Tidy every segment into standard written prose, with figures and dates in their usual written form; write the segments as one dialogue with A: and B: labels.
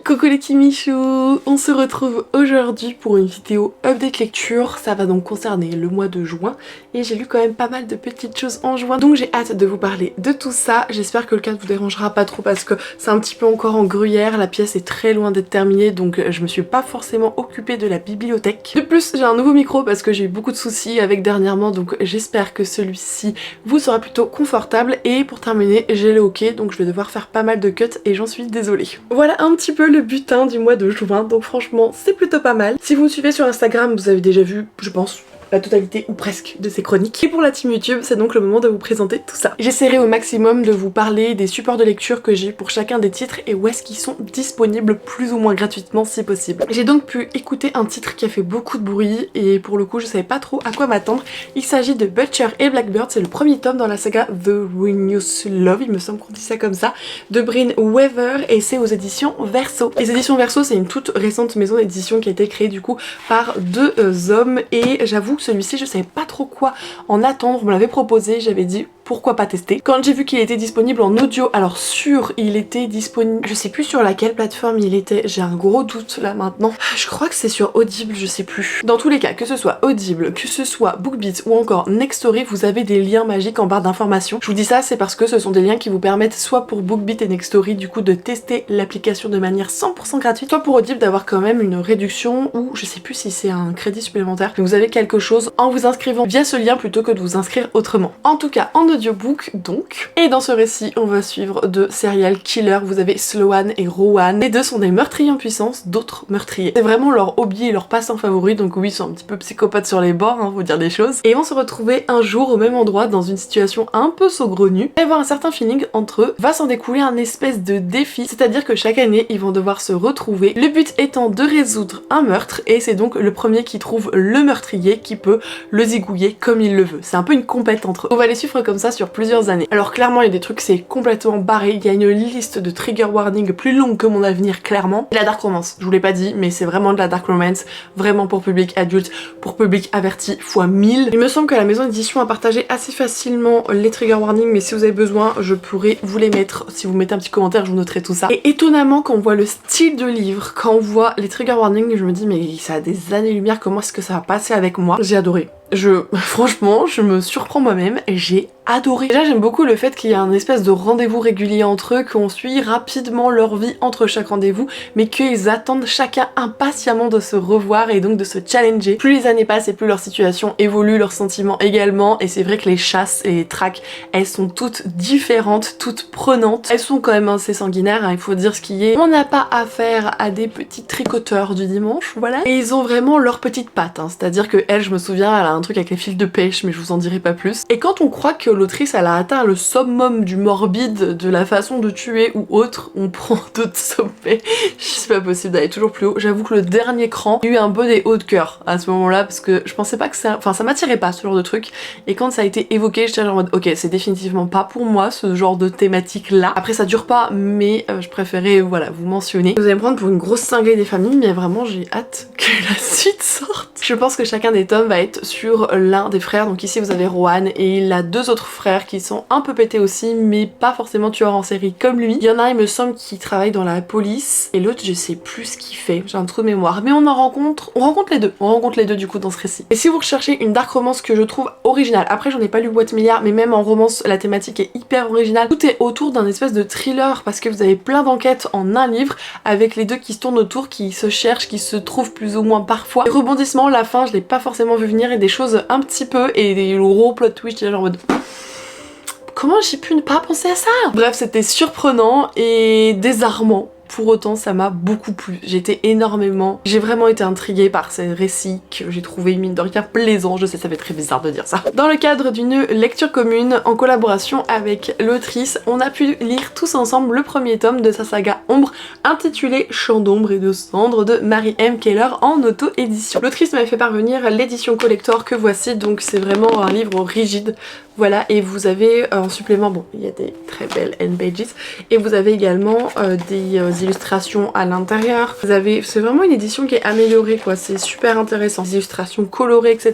A: Coucou les Kimichou, on se retrouve aujourd'hui pour une vidéo update lecture. Ça va donc concerner le mois de juin et j'ai lu quand même pas mal de petites choses en juin, donc j'ai hâte de vous parler de tout ça. J'espère que le cadre vous dérangera pas trop parce que c'est un petit peu encore en gruyère, la pièce est très loin d'être terminée, donc je me suis pas forcément occupée de la bibliothèque. De plus, j'ai un nouveau micro parce que j'ai eu beaucoup de soucis avec dernièrement, donc j'espère que celui-ci vous sera plutôt confortable. Et pour terminer, j'ai le hockey, donc je vais devoir faire pas mal de cuts et j'en suis désolée. Voilà un petit peu le butin du mois de juin, donc franchement c'est plutôt pas mal. Si vous me suivez sur Instagram, vous avez déjà vu, je pense, la totalité ou presque de ces chroniques. Et pour la team YouTube, c'est donc le moment de vous présenter tout ça. J'essaierai au maximum de vous parler des supports de lecture que j'ai pour chacun des titres et où est-ce qu'ils sont disponibles plus ou moins gratuitement si possible. J'ai donc pu écouter un titre qui a fait beaucoup de bruit et pour le coup je savais pas trop à quoi m'attendre. Il s'agit de Butcher et Blackbird, c'est le premier tome dans la saga The Ruinous Love, il me semble qu'on dit ça comme ça, de Bryn Weaver et c'est aux éditions Verso. Les éditions Verso, c'est une toute récente maison d'édition qui a été créée du coup par deux hommes et j'avoue que celui-ci je savais pas trop quoi en attendre, on me l'avait proposé, j'avais dit pourquoi pas tester. Quand j'ai vu qu'il était disponible en audio, alors il était disponible, je sais plus sur laquelle plateforme il était, j'ai un gros doute là maintenant. Je crois que c'est sur Audible, je sais plus. Dans tous les cas, que ce soit Audible, que ce soit BookBeat ou encore Nextory, vous avez des liens magiques en barre d'informations. Je vous dis ça, c'est parce que ce sont des liens qui vous permettent soit pour BookBeat et Nextory du coup de tester l'application de manière 100% gratuite, soit pour Audible d'avoir quand même une réduction ou je sais plus si c'est un crédit supplémentaire. Mais vous avez quelque chose en vous inscrivant via ce lien plutôt que de vous inscrire autrement. En tout cas, en audiobook donc. Et dans ce récit, on va suivre deux serial killers. Vous avez Sloan et Rowan. Les deux sont des meurtriers en puissance, d'autres meurtriers. C'est vraiment leur hobby et leur passe-temps favori, donc oui, ils sont un petit peu psychopathes sur les bords, faut dire des choses. Et ils vont se retrouver un jour au même endroit dans une situation un peu saugrenue. Et avoir un certain feeling entre eux. Va s'en découler un espèce de défi, c'est-à-dire que chaque année, ils vont devoir se retrouver. Le but étant de résoudre un meurtre, et c'est donc le premier qui trouve le meurtrier qui peut le zigouiller comme il le veut. C'est un peu une compète entre eux. On va les suivre comme ça sur plusieurs années. Alors clairement il y a des trucs c'est complètement barré, il y a une liste de trigger warning plus longue que mon avenir clairement. Et la dark romance, je vous l'ai pas dit mais c'est vraiment de la dark romance, vraiment pour public adulte, pour public averti fois 1000. Il me semble que la maison d'édition a partagé assez facilement les trigger warnings, mais si vous avez besoin je pourrais vous les mettre, si vous mettez un petit commentaire je vous noterai tout ça. Et étonnamment quand on voit le style de livre, quand on voit les trigger warnings, je me dis mais ça a des années-lumière, comment est-ce que ça va passer avec moi? J'ai adoré. Franchement, je me surprends moi-même et j'ai adoré. Déjà j'aime beaucoup le fait qu'il y a un espèce de rendez-vous régulier entre eux, qu'on suit rapidement leur vie entre chaque rendez-vous, mais qu'ils attendent chacun impatiemment de se revoir et donc de se challenger. Plus les années passent et plus leur situation évolue, leurs sentiments également, et c'est vrai que les chasses et les tracks, elles sont toutes différentes, toutes prenantes. Elles sont quand même assez sanguinaires, hein, il faut dire ce qui est. On n'a pas affaire à des petits tricoteurs du dimanche, voilà. Et ils ont vraiment leurs petites pattes, hein, c'est-à-dire que elle, je me souviens, elle a un truc avec les fils de pêche, mais je vous en dirai pas plus. Et quand on croit que l'autrice elle a atteint le summum du morbide, de la façon de tuer ou autre, on prend d'autres sommets. C'est pas possible d'aller toujours plus haut. J'avoue que le dernier cran, j'ai eu un peu des hauts de cœur à ce moment-là parce que je pensais pas que ça... Enfin ça m'attirait pas ce genre de truc. Et quand ça a été évoqué, j'étais genre en mode ok c'est définitivement pas pour moi ce genre de thématique là. Après ça dure pas mais je préférais voilà vous mentionner. Vous allez me prendre pour une grosse cinglée des familles mais vraiment j'ai hâte que la suite sorte. Je pense que chacun des tomes va être sur l'un des frères. Donc ici vous avez Rowan et il a deux autres frères qui sont un peu pétés aussi mais pas forcément tueurs en série comme lui. Il y en a il me semble qui travaille dans la police et l'autre je sais plus ce qu'il fait, j'ai un trou de mémoire, mais on rencontre les deux du coup dans ce récit. Et si vous recherchez une dark romance que je trouve originale, après j'en ai pas lu Boîte Milliard mais même en romance la thématique est hyper originale, tout est autour d'un espèce de thriller parce que vous avez plein d'enquêtes en un livre avec les deux qui se tournent autour, qui se cherchent, qui se trouvent plus ou moins parfois. Les rebondissements, la fin je l'ai pas forcément vu venir et des choses un petit peu et des gros plot twists genre en mode comment j'ai pu ne pas penser à ça? Bref, c'était surprenant et désarmant. Pour autant, ça m'a beaucoup plu. J'ai vraiment été intriguée par ces récits que j'ai trouvé mine de rien plaisant. Je sais, ça fait très bizarre de dire ça. Dans le cadre d'une lecture commune, en collaboration avec l'autrice, on a pu lire tous ensemble le premier tome de sa saga Ombre, intitulé Chants d'ombre et de cendres de Mary M. Keller en auto-édition. L'autrice m'avait fait parvenir l'édition collector que voici, donc c'est vraiment un livre rigide. Voilà, et vous avez en supplément, bon, il y a des très belles end pages, et vous avez également des illustrations à l'intérieur. Vous avez, c'est vraiment une édition qui est améliorée quoi, c'est super intéressant. Des illustrations colorées, etc.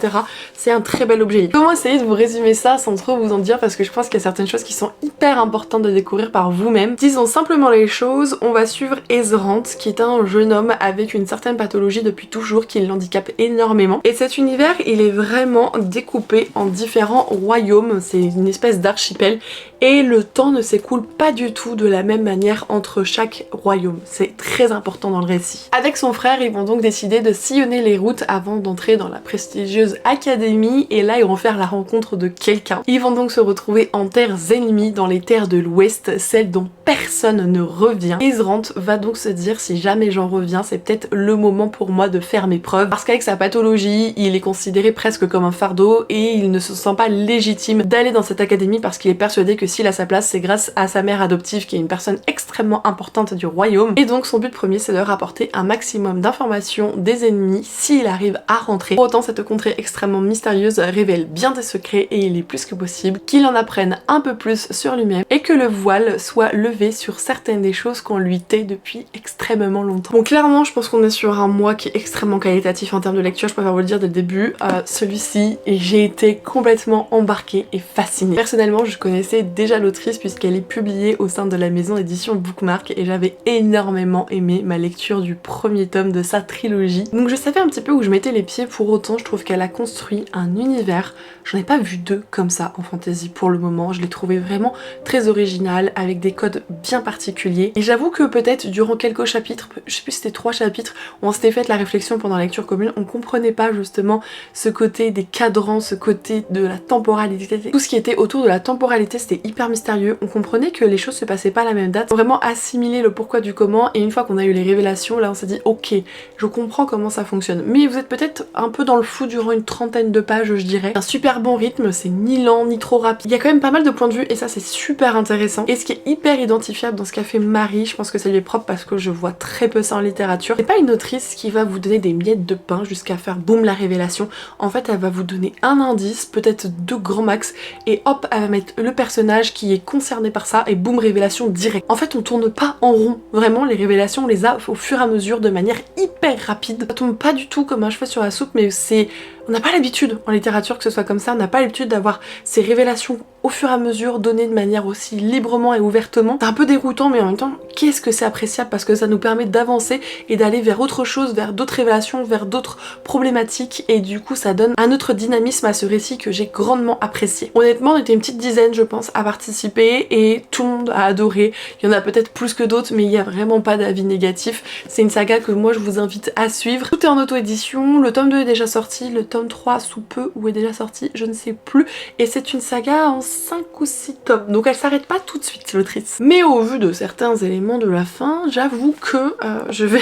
A: C'est un très bel objet. Comment essayer de vous résumer ça sans trop vous en dire, parce que je pense qu'il y a certaines choses qui sont hyper importantes de découvrir par vous-même. Disons simplement les choses, on va suivre Ezrant, qui est un jeune homme avec une certaine pathologie depuis toujours, qui l'handicape énormément. Et cet univers, il est vraiment découpé en différents royaumes. C'est une espèce d'archipel et le temps ne s'écoule pas du tout de la même manière entre chaque royaume. C'est très important dans le récit. Avec son frère, ils vont donc décider de sillonner les routes avant d'entrer dans la prestigieuse académie et là ils vont faire la rencontre de quelqu'un. Ils vont donc se retrouver en terres ennemies, dans les terres de l'ouest, celles dont personne ne revient. Ezrant va donc se dire, si jamais j'en reviens, c'est peut-être le moment pour moi de faire mes preuves, parce qu'avec sa pathologie, il est considéré presque comme un fardeau et il ne se sent pas légitime d'aller dans cette académie parce qu'il est persuadé que s'il a sa place, c'est grâce à sa mère adoptive qui est une personne extrêmement importante du royaume. Et donc son but premier, c'est de rapporter un maximum d'informations des ennemis s'il arrive à rentrer. Pour autant, cette contrée extrêmement mystérieuse révèle bien des secrets et il est plus que possible qu'il en apprenne un peu plus sur lui-même et que le voile soit levé sur certaines des choses qu'on lui tait depuis extrêmement longtemps. Bon, clairement, je pense qu'on est sur un mois qui est extrêmement qualitatif en termes de lecture, je préfère vous le dire dès le début. Celui-ci, j'ai été complètement embarquée et fascinée. Personnellement, je connaissais déjà l'autrice puisqu'elle est publiée au sein de la maison d'édition Bookmark et j'avais énormément aimé ma lecture du premier tome de sa trilogie. Donc je savais un petit peu où je mettais les pieds, pour autant je trouve qu'elle a construit un univers. J'en ai pas vu deux comme ça en fantasy pour le moment, je l'ai trouvé vraiment très original avec des codes bien particuliers. Et j'avoue que peut-être durant quelques chapitres, je sais plus si c'était 3 chapitres, où on s'était fait la réflexion pendant la lecture commune, on comprenait pas justement ce côté des cadrans, ce côté de la temporalité. Tout ce qui était autour de la temporalité, c'était hyper mystérieux. On comprenait que les choses se passaient pas à la même date. On a vraiment assimilé le pourquoi du comment et une fois qu'on a eu les révélations, là on s'est dit ok, je comprends comment ça fonctionne. Mais vous êtes peut-être un peu dans le flou durant une trentaine de pages, je dirais. Un super bon rythme, c'est ni lent ni trop rapide. Il y a quand même pas mal de points de vue et ça c'est super intéressant. Et ce qui est hyper identifiable dans ce qu'a fait Marie, je pense que ça lui est propre parce que je vois très peu ça en littérature. C'est pas une autrice qui va vous donner des miettes de pain jusqu'à faire boum la révélation. En fait, elle va vous donner un indice, peut-être 2 grands max, et hop, elle va mettre le personnage qui est concerné par ça et boum, révélation directe. En fait, on tourne pas en rond. Vraiment, les révélations, on les a au fur et à mesure de manière hyper rapide. Ça tombe pas du tout comme un cheveu sur la soupe, mais c'est... On n'a pas l'habitude en littérature que ce soit comme ça, on n'a pas l'habitude d'avoir ces révélations au fur et à mesure données de manière aussi librement et ouvertement. C'est un peu déroutant mais en même temps, qu'est-ce que c'est appréciable parce que ça nous permet d'avancer et d'aller vers autre chose, vers d'autres révélations, vers d'autres problématiques et du coup ça donne un autre dynamisme à ce récit que j'ai grandement apprécié. Honnêtement, on était une petite dizaine je pense à participer et tout le monde a adoré. Il y en a peut-être plus que d'autres mais il n'y a vraiment pas d'avis négatif. C'est une saga que moi je vous invite à suivre. Tout est en auto-édition, le tome 2 est déjà sorti, le tome 3 sous peu ou est déjà sorti, je ne sais plus, et c'est une saga en 5 ou 6 tomes, donc elle s'arrête pas tout de suite l'autrice. Mais au vu de certains éléments de la fin, j'avoue que je vais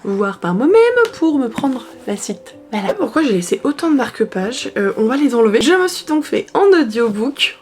A: voir par moi-même pour me prendre la suite. Voilà. Pourquoi j'ai laissé autant de marque-pages, on va les enlever. Je me suis donc fait en audiobook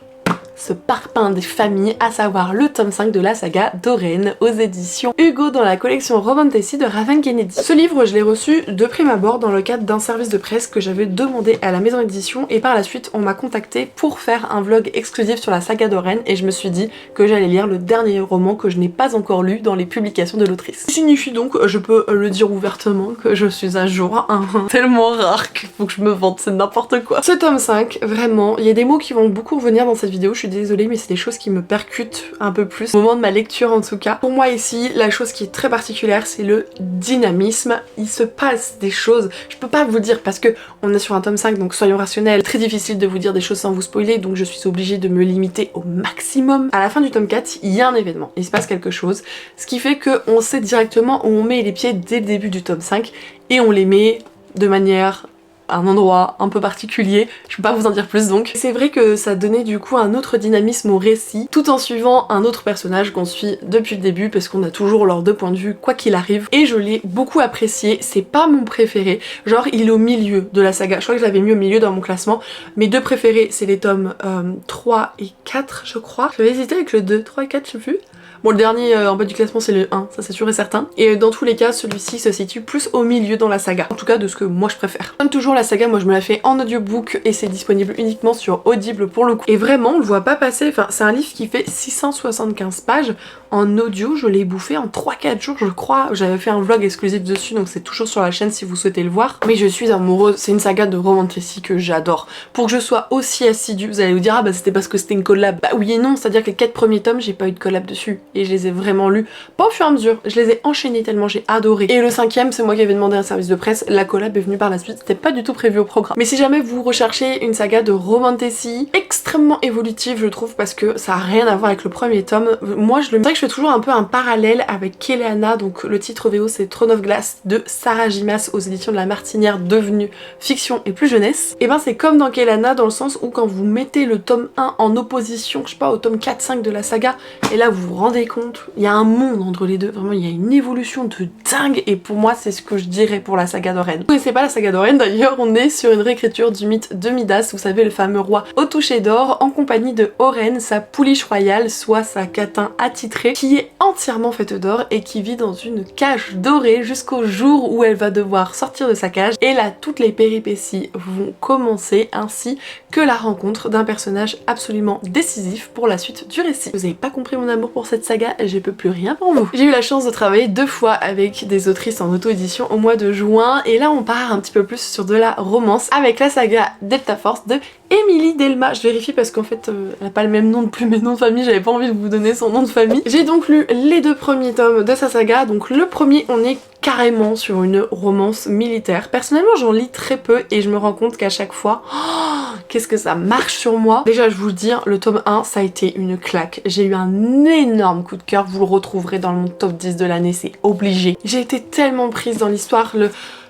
A: ce parpaing des familles, à savoir le tome 5 de la saga Doreen aux éditions Hugo dans la collection Romantasy de Raven Kennedy. Ce livre, je l'ai reçu de prime abord dans le cadre d'un service de presse que j'avais demandé à la maison d'édition et par la suite on m'a contacté pour faire un vlog exclusif sur la saga Doreen et je me suis dit que j'allais lire le dernier roman que je n'ai pas encore lu dans les publications de l'autrice. Ce signifie donc, je peux le dire ouvertement, que je suis à jour, tellement rare qu'il faut que je me vante, c'est n'importe quoi. Ce tome 5, vraiment, il y a des mots qui vont beaucoup revenir dans cette vidéo, je suis désolée mais c'est des choses qui me percutent un peu plus au moment de ma lecture en tout cas. Pour moi ici, la chose qui est très particulière c'est le dynamisme. Il se passe des choses, je peux pas vous dire parce que on est sur un tome 5 donc soyons rationnels, très difficile de vous dire des choses sans vous spoiler donc je suis obligée de me limiter au maximum. À la fin du tome 4, il y a un événement, il se passe quelque chose, ce qui fait qu'on sait directement où on met les pieds dès le début du tome 5 et on les met de manière un endroit un peu particulier, je peux pas vous en dire plus donc. C'est vrai que ça donnait du coup un autre dynamisme au récit, tout en suivant un autre personnage qu'on suit depuis le début parce qu'on a toujours leurs 2 points de vue quoi qu'il arrive et je l'ai beaucoup apprécié, c'est pas mon préféré, genre il est au milieu de la saga, je crois que je l'avais mis au milieu dans mon classement, mes 2 préférés c'est les tomes 3 et 4 je crois, j'avais hésité avec le 2, 3 et 4 je sais plus. Bon, le dernier en bas du classement c'est le 1, ça c'est sûr et certain. Et dans tous les cas, celui-ci se situe plus au milieu dans la saga. En tout cas de ce que moi je préfère. Comme toujours la saga, moi je me la fais en audiobook et c'est disponible uniquement sur Audible pour le coup. Et vraiment on le voit pas passer, enfin c'est un livre qui fait 675 pages. En audio, je l'ai bouffé en 3-4 jours je crois. J'avais fait un vlog exclusif dessus donc c'est toujours sur la chaîne si vous souhaitez le voir. Mais je suis amoureuse, c'est une saga de romantasy que j'adore. Pour que je sois aussi assidue, vous allez vous dire ah bah c'était parce que c'était une collab. Bah oui et non, c'est-à-dire que les 4 premiers tomes j'ai pas eu de collab dessus. Et je les ai vraiment lus, pas au fur et à mesure, je les ai enchaînés tellement j'ai adoré. Et le 5e, c'est moi qui avais demandé un service de presse, la collab est venue par la suite, c'était pas du tout prévu au programme. Mais si jamais vous recherchez une saga de romantasy extrêmement évolutive je trouve parce que ça a rien à voir avec le premier tome, moi je le... C'est vrai que je fais toujours un peu un parallèle avec Keleana, donc le titre VO c'est Throne of Glass de Sarah J. Maas aux éditions de La Martinière devenue fiction et plus jeunesse. Et ben c'est comme dans Keleana dans le sens où quand vous mettez le tome 1 en opposition, je sais pas, au tome 4-5 de la saga, et là vous vous rendez compte, il y a un monde entre les deux, vraiment il y a une évolution de dingue et pour moi c'est ce que je dirais pour la saga d'Oren. Vous connaissez pas la saga d'Oren d'ailleurs, on est sur une réécriture du mythe de Midas, vous savez le fameux roi au toucher d'or en compagnie de Oren, sa pouliche royale, soit sa catin attitrée, qui est entièrement faite d'or et qui vit dans une cage dorée jusqu'au jour où elle va devoir sortir de sa cage et là toutes les péripéties vont commencer ainsi que la rencontre d'un personnage absolument décisif pour la suite du récit. Vous avez pas compris mon amour pour cette saga, je peux plus rien pour vous. J'ai eu la chance de travailler 2 fois avec des autrices en auto-édition au mois de juin et là on part un petit peu plus sur de la romance avec la saga Delta Force de Émilie Delma. Je vérifie parce qu'en fait elle a pas le même nom de plume et nom de famille, j'avais pas envie de vous donner son nom de famille. J'ai donc lu les 2 premiers tomes de sa saga, donc le premier on est carrément sur une romance militaire. Personnellement j'en lis très peu et je me rends compte qu'à chaque fois, qu'est-ce que ça marche sur moi. Déjà je vous le dis, le tome 1 ça a été une claque. J'ai eu un énorme coup de cœur, vous le retrouverez dans mon top 10 de l'année, c'est obligé. J'ai été tellement prise dans l'histoire,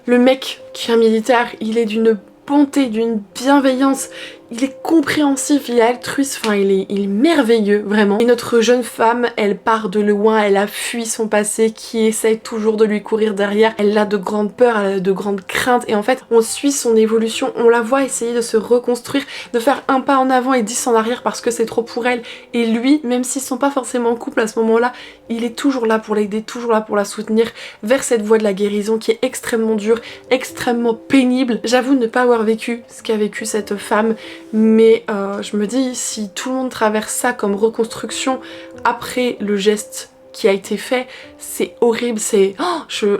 A: le mec qui est un militaire, il est d'une bonté, d'une bienveillance, il est compréhensif, il est altruiste, enfin il est merveilleux vraiment. Et notre jeune femme, elle part de loin, elle a fui son passé qui essaye toujours de lui courir derrière, elle a de grandes peurs, elle a de grandes craintes et en fait on suit son évolution, on la voit essayer de se reconstruire, de faire un pas en avant et 10 en arrière parce que c'est trop pour elle. Et lui, même s'ils sont pas forcément en couple à ce moment-là, il est toujours là pour l'aider, toujours là pour la soutenir vers cette voie de la guérison qui est extrêmement dure, extrêmement pénible. J'avoue ne pas avoir vécu ce qu'a vécu cette femme, mais je me dis si tout le monde traverse ça comme reconstruction après le geste qui a été fait, c'est horrible, c'est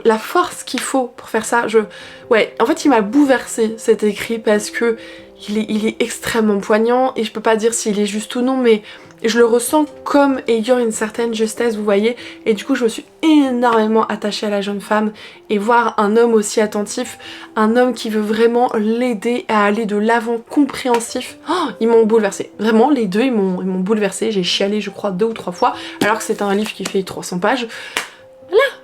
A: la force qu'il faut pour faire ça. Ouais, en fait il m'a bouleversée cet écrit parce que il est extrêmement poignant et je peux pas dire s'il est juste ou non, mais je le ressens comme ayant une certaine justesse, vous voyez, et du coup je me suis énormément attachée à la jeune femme et voir un homme aussi attentif, un homme qui veut vraiment l'aider à aller de l'avant, compréhensif, ils m'ont bouleversée. Vraiment les deux ils m'ont bouleversée, j'ai chialé je crois 2 ou 3 fois alors que c'est un livre qui fait 300 pages.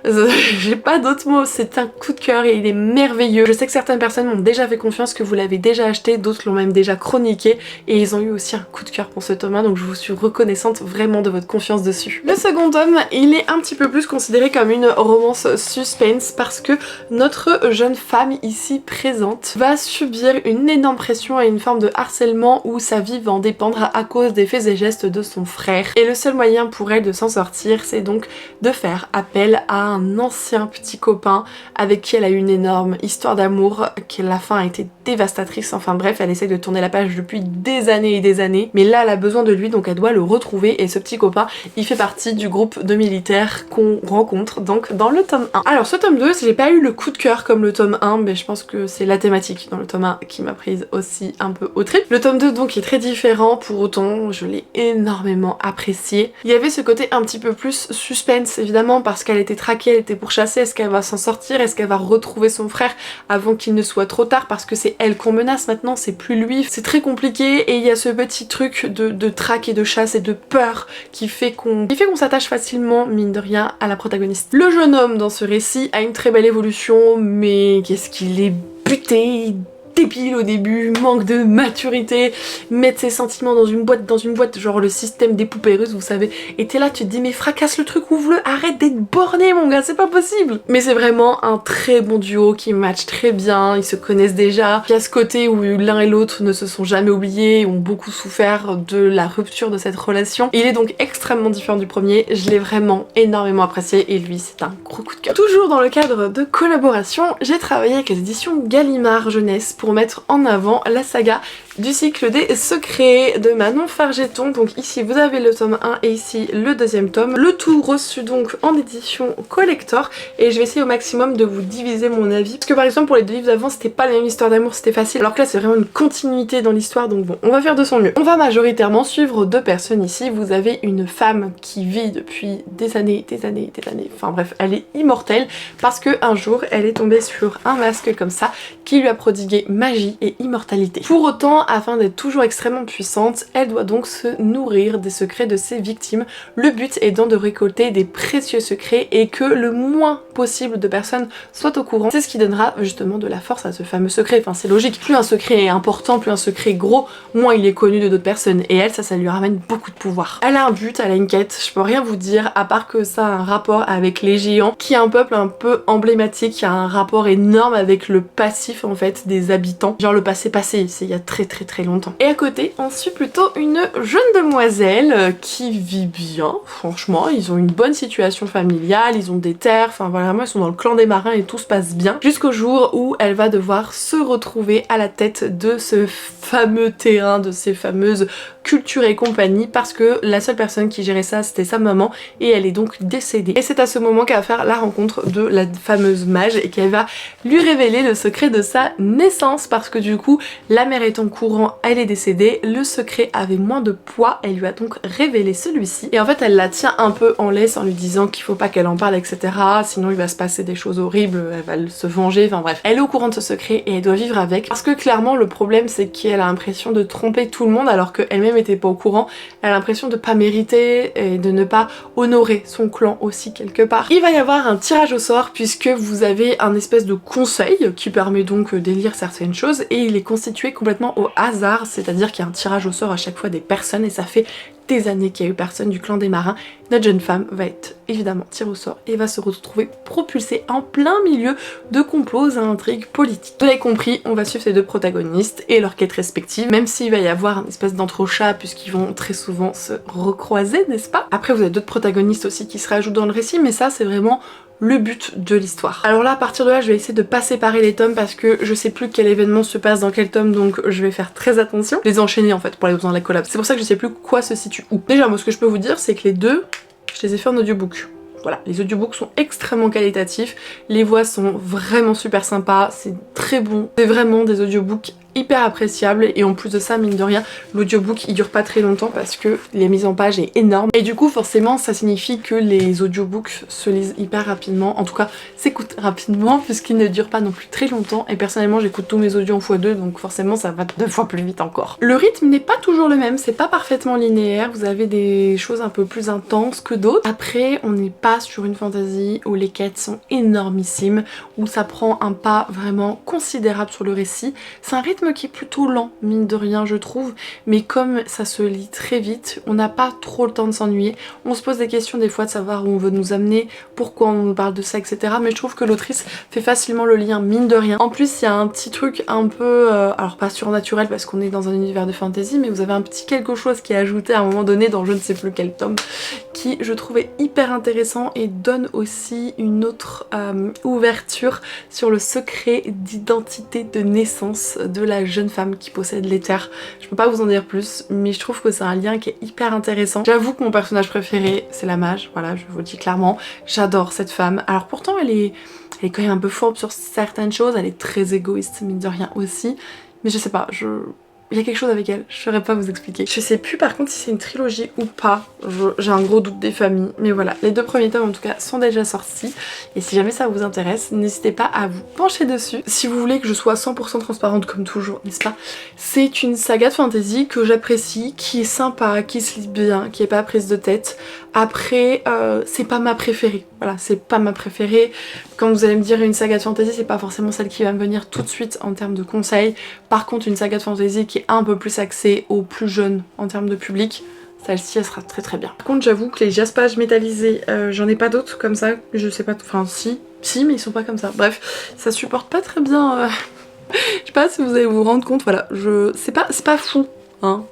A: Là, j'ai pas d'autres mots, c'est un coup de cœur et il est merveilleux. Je sais que certaines personnes m'ont déjà fait confiance, que vous l'avez déjà acheté, d'autres l'ont même déjà chroniqué et ils ont eu aussi un coup de cœur pour ce tome 1, donc je vous suis reconnaissante vraiment de votre confiance dessus. Le second tome, il est un petit peu plus considéré comme une romance suspense parce que notre jeune femme ici présente va subir une énorme pression et une forme de harcèlement où sa vie va en dépendre à cause des faits et gestes de son frère. Et le seul moyen pour elle de s'en sortir, c'est donc de faire appel à un ancien petit copain avec qui elle a eu une énorme histoire d'amour, qui à la fin a été dévastatrice, enfin bref, elle essaie de tourner la page depuis des années et des années, mais là elle a besoin de lui donc elle doit le retrouver et ce petit copain il fait partie du groupe de militaires qu'on rencontre donc dans le tome 1. Alors ce tome 2, j'ai pas eu le coup de cœur comme le tome 1, mais je pense que c'est la thématique dans le tome 1 qui m'a prise aussi un peu au trip. Le tome 2 donc est très différent, pour autant je l'ai énormément apprécié. Il y avait ce côté un petit peu plus suspense évidemment parce qu'elle était traquée, elle était pourchassée, est-ce qu'elle va s'en sortir, est-ce qu'elle va retrouver son frère avant qu'il ne soit trop tard parce que c'est elle qu'on menace maintenant, c'est plus lui. C'est très compliqué et il y a ce petit truc de traque et de chasse et de peur qui fait qu'on s'attache facilement, mine de rien, à la protagoniste. Le jeune homme dans ce récit a une très belle évolution, mais qu'est-ce qu'il est buté, débile au début, manque de maturité, mettre ses sentiments dans une boîte, genre le système des poupées russes, vous savez. Et t'es là, tu te dis mais fracasse le truc, ouvre-le, arrête d'être borné mon gars, c'est pas possible. Mais c'est vraiment un très bon duo qui match très bien, ils se connaissent déjà. Il y a ce côté où l'un et l'autre ne se sont jamais oubliés, ont beaucoup souffert de la rupture de cette relation. Il est donc extrêmement différent du premier, je l'ai vraiment énormément apprécié et lui c'est un gros coup de cœur. Toujours dans le cadre de collaboration, j'ai travaillé avec les éditions Gallimard Jeunesse pour mettre en avant la saga du cycle des secrets de Manon Fargeton. Donc ici vous avez le tome 1 et ici le deuxième tome. Le tout reçu donc en édition collector et je vais essayer au maximum de vous diviser mon avis. Parce que par exemple pour les deux livres d'avant c'était pas la même histoire d'amour, c'était facile. Alors que là c'est vraiment une continuité dans l'histoire donc bon on va faire de son mieux. On va majoritairement suivre deux personnes ici. Vous avez une femme qui vit depuis des années, enfin bref elle est immortelle parce que un jour elle est tombée sur un masque comme ça qui lui a prodigué magie et immortalité. Pour autant, afin d'être toujours extrêmement puissante, elle doit donc se nourrir des secrets de ses victimes. Le but étant de récolter des précieux secrets et que le moins possible de personnes soient au courant. C'est ce qui donnera justement de la force à ce fameux secret. Enfin c'est logique, plus un secret est important, plus un secret est gros, moins il est connu de d'autres personnes. Et elle, ça lui ramène beaucoup de pouvoir. Elle a un but, elle a une quête, je peux rien vous dire à part que ça a un rapport avec les géants, qui est un peuple un peu emblématique, qui a un rapport énorme avec le passif en fait des habitants. Genre le passé, c'est il y a très longtemps. Et à côté, on suit plutôt une jeune demoiselle qui vit bien, franchement, ils ont une bonne situation familiale, ils ont des terres, enfin voilà, vraiment ils sont dans le clan des marins et tout se passe bien, jusqu'au jour où elle va devoir se retrouver à la tête de ce fameux terrain, de ces fameuses cultures et compagnie, parce que la seule personne qui gérait ça c'était sa maman et elle est donc décédée. Et c'est à ce moment qu'elle va faire la rencontre de la fameuse mage et qu'elle va lui révéler le secret de sa naissance parce que du coup la mère est en courant, elle est décédée, le secret avait moins de poids, elle lui a donc révélé celui-ci et en fait elle la tient un peu en laisse en lui disant qu'il faut pas qu'elle en parle etc, sinon il va se passer des choses horribles, elle va se venger, enfin bref. Elle est au courant de ce secret et elle doit vivre avec parce que clairement le problème c'est qu'elle a l'impression de tromper tout le monde alors qu'elle-même était pas au courant, elle a l'impression de pas mériter et de ne pas honorer son clan aussi quelque part. Il va y avoir un tirage au sort puisque vous avez un espèce de conseil qui permet donc d'élire certaines choses et il est constitué complètement au hasard, c'est-à-dire qu'il y a un tirage au sort à chaque fois des personnes et ça fait des années qu'il y a eu personne du clan des marins. Notre jeune femme va être évidemment tirée au sort et va se retrouver propulsée en plein milieu de complots et intrigues politiques. Vous l'avez compris, on va suivre ces deux protagonistes et leurs quêtes respectives, même s'il va y avoir une espèce d'entrechat puisqu'ils vont très souvent se recroiser, n'est-ce pas? Après vous avez d'autres protagonistes aussi qui se rajoutent dans le récit, mais ça c'est vraiment le but de l'histoire. Alors là, à partir de là, je vais essayer de pas séparer les tomes parce que je sais plus quel événement se passe dans quel tome, donc je vais faire très attention. Les enchaîner en fait pour les besoins de la collab. C'est pour ça que je sais plus quoi se situe où. Déjà, moi ce que je peux vous dire, c'est que les deux, je les ai fait en audiobook. Voilà, les audiobooks sont extrêmement qualitatifs, les voix sont vraiment super sympas, c'est très bon. C'est vraiment des audiobooks hyper appréciable et en plus de ça mine de rien l'audiobook il dure pas très longtemps parce que la mise en page est énorme et du coup forcément ça signifie que les audiobooks se lisent hyper rapidement, en tout cas s'écoutent rapidement puisqu'ils ne durent pas non plus très longtemps et personnellement j'écoute tous mes audios en x2 donc forcément ça va 2 fois plus vite encore. Le rythme n'est pas toujours le même, c'est pas parfaitement linéaire, vous avez des choses un peu plus intenses que d'autres. Après on n'est pas sur une fantasy où les quêtes sont énormissimes, où ça prend un pas vraiment considérable sur le récit, c'est un rythme qui est plutôt lent, mine de rien je trouve, mais comme ça se lit très vite, on n'a pas trop le temps de s'ennuyer, on se pose des questions des fois de savoir où on veut nous amener, pourquoi on nous parle de ça, etc. Mais je trouve que l'autrice fait facilement le lien, mine de rien. En plus il y a un petit truc un peu, alors pas surnaturel parce qu'on est dans un univers de fantasy, mais vous avez un petit quelque chose qui est ajouté à un moment donné dans je ne sais plus quel tome, qui je trouvais hyper intéressant et donne aussi une autre ouverture sur le secret d'identité de naissance de la jeune femme qui possède l'éther. Je peux pas vous en dire plus, mais je trouve que c'est un lien qui est hyper intéressant. J'avoue que mon personnage préféré c'est la mage, voilà je vous le dis clairement, j'adore cette femme. Alors pourtant elle est quand même un peu fourbe sur certaines choses, elle est très égoïste mine de rien aussi, mais je sais pas, il y a quelque chose avec elle, je saurais pas vous expliquer. Je sais plus par contre si c'est une trilogie ou pas, j'ai un gros doute des familles, mais voilà, les 2 premiers tomes en tout cas sont déjà sortis, et si jamais ça vous intéresse, n'hésitez pas à vous pencher dessus. Si vous voulez que je sois 100% transparente comme toujours, n'est-ce pas, c'est une saga de fantasy que j'apprécie, qui est sympa, qui se lit bien, qui est pas prise de tête. Après, c'est pas ma préférée, voilà, c'est pas ma préférée. Quand vous allez me dire une saga de fantasy, c'est pas forcément celle qui va me venir tout de suite en termes de conseils. Par contre, une saga de fantasy qui est un peu plus axée aux plus jeunes en termes de public, celle-ci elle sera très très bien. Par contre, j'avoue que les jaspages métallisés, j'en ai pas d'autres comme ça, je sais pas, enfin si, mais ils sont pas comme ça. Bref, ça supporte pas très bien, je sais pas si vous allez vous rendre compte, voilà, c'est pas fou, hein,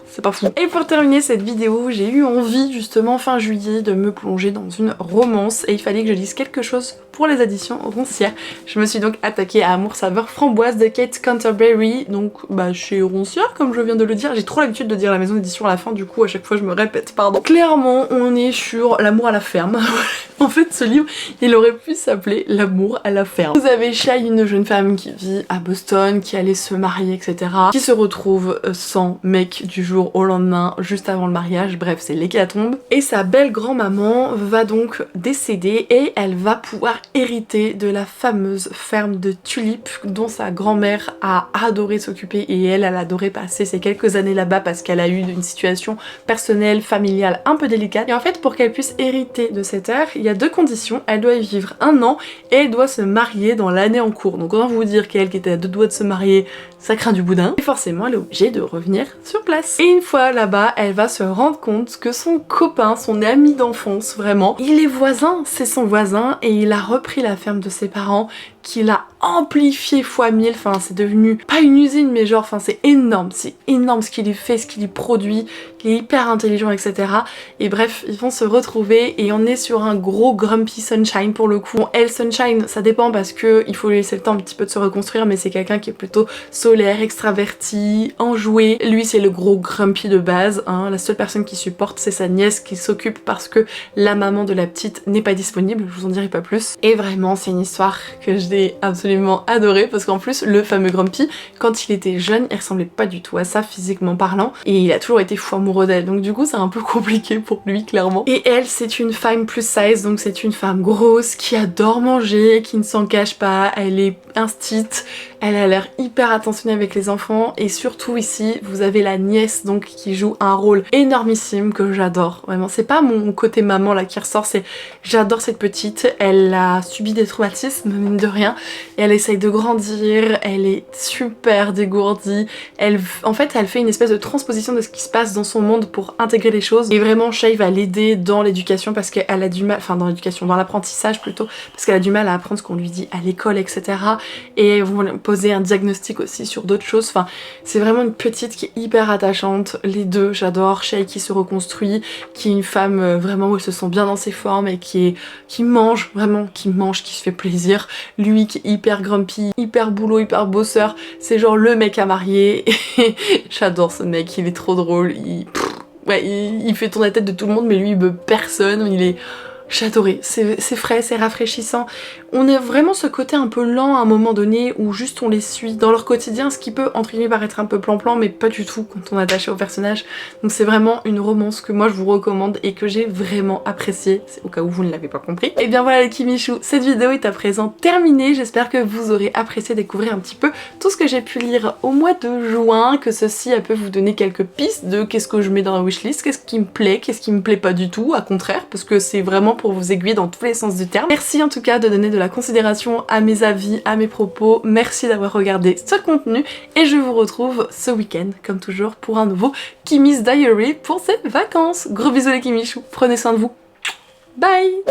A: c'est pas fou. Et pour terminer cette vidéo, j'ai eu envie justement fin juillet de me plonger dans une romance et il fallait que je lise quelque chose pour les éditions Roncière. Je me suis donc attaquée à Amour saveur framboise de Kate Canterbury, donc chez Roncière comme je viens de le dire. J'ai trop l'habitude de dire la maison d'édition à la fin, du coup à chaque fois je me répète, pardon. Clairement on est sur l'amour à la ferme. En fait ce livre il aurait pu s'appeler L'amour à la ferme. Vous avez Shay, une jeune femme qui vit à Boston, qui allait se marier etc, qui se retrouve sans mec du jour au lendemain, juste avant le mariage, bref c'est l'hécatombe. Et sa belle grand-maman va donc décéder et elle va pouvoir hériter de la fameuse ferme de Tulip dont sa grand-mère a adoré s'occuper et elle adorait passer ces quelques années là-bas parce qu'elle a eu une situation personnelle, familiale un peu délicate. Et en fait pour qu'elle puisse hériter de cette terre, il y a 2 conditions, elle doit y vivre 1 an et elle doit se marier dans l'année en cours. Donc autant vous dire qu'elle qui était à 2 doigts de se marier, ça craint du boudin. Et forcément elle est obligée de revenir sur place. Et une fois là-bas, elle va se rendre compte que son copain, son ami d'enfance vraiment, il est voisin, c'est son voisin et il a repris la ferme de ses parents, qu'il a amplifié fois 1000, enfin c'est devenu pas une usine mais genre enfin c'est énorme ce qu'il y fait, ce qu'il y produit, il est hyper intelligent etc. Et bref ils vont se retrouver et on est sur un gros Grumpy Sunshine pour le coup. Bon, elle Sunshine ça dépend parce que il faut lui laisser le temps un petit peu de se reconstruire, mais c'est quelqu'un qui est plutôt solaire, extraverti, enjoué. Lui c'est le gros Grumpy de base, hein. La seule personne qui supporte c'est sa nièce qui s'occupe parce que la maman de la petite n'est pas disponible, je vous en dirai pas plus. Et vraiment c'est une histoire que j'ai absolument adorée parce qu'en plus le fameux Grumpy, quand il était jeune il ressemblait pas du tout à ça physiquement parlant et il a toujours été fou amoureux d'elle, donc du coup c'est un peu compliqué pour lui clairement. Et elle c'est une femme plus size, donc c'est une femme grosse qui adore manger, qui ne s'en cache pas, elle est instite, elle a l'air hyper attentionnée avec les enfants et surtout ici vous avez la nièce donc qui joue un rôle énormissime que j'adore, vraiment c'est pas mon côté maman là qui ressort, c'est j'adore cette petite, elle a subi des traumatismes mine de rien et elle essaye de grandir, elle est super dégourdie, en fait elle fait une espèce de transposition de ce qui se passe dans son monde pour intégrer les choses et vraiment Shay va l'aider dans l'éducation parce qu'elle a du mal, enfin dans l'éducation, dans l'apprentissage plutôt, parce qu'elle a du mal à apprendre ce qu'on lui dit à l'école etc, et ils vont poser un diagnostic aussi sur d'autres choses, enfin c'est vraiment une petite qui est hyper attachante, les deux j'adore, Shay qui se reconstruit, qui est une femme vraiment où elle se sent bien dans ses formes et qui mange vraiment, qui se fait plaisir, lui qui est hyper grumpy, hyper boulot, hyper bosseur, c'est genre le mec à marier et j'adore ce mec, il est trop drôle, il fait tourner la tête de tout le monde mais lui il veut personne, il est... J'ai adoré, c'est frais, c'est rafraîchissant. On a vraiment ce côté un peu lent à un moment donné où juste on les suit dans leur quotidien, ce qui peut entre guillemets paraître un peu plan-plan mais pas du tout quand on est attaché au personnage. Donc c'est vraiment une romance que moi je vous recommande et que j'ai vraiment appréciée, au cas où vous ne l'avez pas compris. Et bien voilà les Kimichou, cette vidéo est à présent terminée, j'espère que vous aurez apprécié découvrir un petit peu tout ce que j'ai pu lire au mois de juin, que ceci peut vous donner quelques pistes de qu'est-ce que je mets dans la wishlist, qu'est-ce qui me plaît, qu'est-ce qui me plaît pas du tout, à contraire, parce que c'est vraiment pour vous aiguiller dans tous les sens du terme. Merci en tout cas de donner de la considération à mes avis, à mes propos, merci d'avoir regardé ce contenu et je vous retrouve ce week-end comme toujours pour un nouveau Kimi's Diary pour ces vacances. Gros bisous les Kimichou, prenez soin de vous, bye.